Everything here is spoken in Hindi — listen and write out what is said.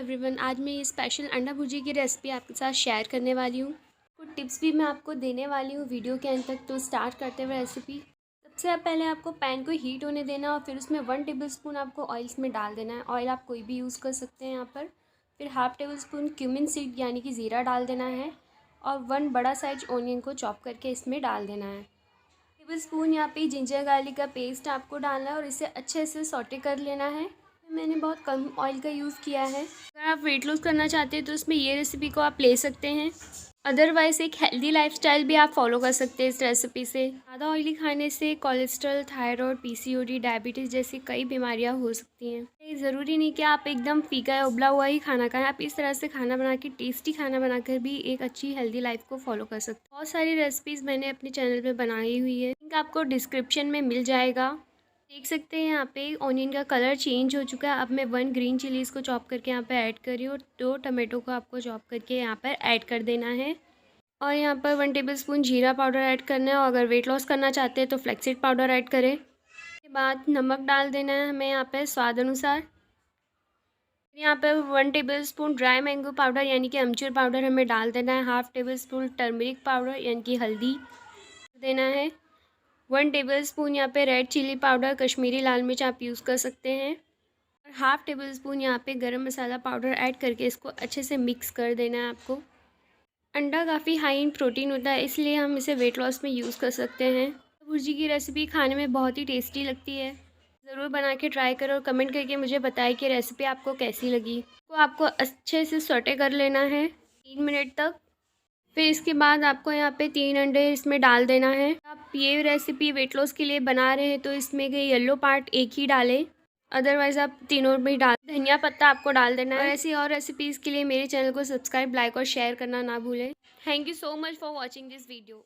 एवरीवन, आज मैं ये स्पेशल अंडा भुर्जी की रेसिपी आपके साथ शेयर करने वाली हूँ। कुछ टिप्स भी मैं आपको देने वाली हूँ वीडियो के अंत तक। तो स्टार्ट करते हुए रेसिपी। सबसे पहले आपको पैन को हीट होने देना है और फिर उसमें 1 टेबलस्पून आपको ऑयल्स में डाल देना है। ऑयल आप कोई भी यूज़ कर सकते हैं यहाँ पर। फिर हाफ़ टेबलस्पून क्यूमिन सीड यानी कि ज़ीरा डाल देना है और 1 बड़ा साइज ऑनियन को चॉप करके इसमें डाल देना है। टेबलस्पून यहाँ पे जिंजर गार्लिक का पेस्ट आपको डालना है और इसे अच्छे से सौटे कर लेना है। मैंने बहुत कम ऑयल का यूज़ किया है। अगर आप वेट लॉस करना चाहते हैं तो इसमें ये रेसिपी को आप ले सकते हैं। अदरवाइज़ एक हेल्दी लाइफस्टाइल भी आप फॉलो कर सकते हैं इस रेसिपी से। ज़्यादा ऑयली खाने से कोलेस्ट्रॉल, थायराइड, पीसीओडी, डायबिटीज़ जैसी कई बीमारियां हो सकती हैं। ये ज़रूरी नहीं कि आप एकदम फीका या उबला हुआ ही खाना खाएं। आप इस तरह से खाना बना के टेस्टी खाना बनाकर भी एक अच्छी हेल्दी लाइफ को फॉलो कर सकते हैं। बहुत सारी रेसिपीज़ मैंने अपने चैनल पर बनाई हुई है, लिंक आपको डिस्क्रिप्शन में मिल जाएगा। देख सकते हैं यहाँ पे ऑनियन का कलर चेंज हो चुका है। अब मैं 1 ग्रीन चिलीज़ को चॉप करके यहाँ पे ऐड कर रही हूँ और 2 टमाटो को आपको चॉप करके यहाँ पर ऐड कर देना है। और यहाँ पर 1 टेबलस्पून जीरा पाउडर ऐड करना है और अगर वेट लॉस करना चाहते हैं तो फ्लैक्सीड पाउडर ऐड करें। उसके बाद नमक डाल देना है हमें यहाँ पर स्वाद अनुसार। यहाँ पर 1 टेबलस्पून ड्राई मैंगो पाउडर यानी कि अमचूर पाउडर हमें डाल देना है। हाफ़ टेबलस्पून टर्मरिक पाउडर यानी कि हल्दी देना है। 1 टेबलस्पून यहाँ पे रेड चिली पाउडर, कश्मीरी लाल मिर्च आप यूज़ कर सकते हैं। और हाफ़ टेबलस्पून यहाँ पे गरम मसाला पाउडर ऐड करके इसको अच्छे से मिक्स कर देना है आपको। अंडा काफ़ी हाई इन प्रोटीन होता है, इसलिए हम इसे वेट लॉस में यूज़ कर सकते हैं। भुर्जी की रेसिपी खाने में बहुत ही टेस्टी लगती है। ज़रूर बना के ट्राई करो और कमेंट करके मुझे बताएं कि रेसिपी आपको कैसी लगी। तो आपको अच्छे से सौटे कर लेना है 3 मिनट तक। फिर इसके बाद आपको यहाँ पे 3 अंडे इसमें डाल देना है। आप ये रेसिपी वेट लॉस के लिए बना रहे हैं तो इसमें के येलो पार्ट एक ही डालें, अदरवाइज़ आप तीनों में डाल। धनिया पत्ता आपको डाल देना है। ऐसी और रेसिपीज़ के लिए मेरे चैनल को सब्सक्राइब, लाइक और शेयर करना ना भूलें। Thank you so much for watching this video.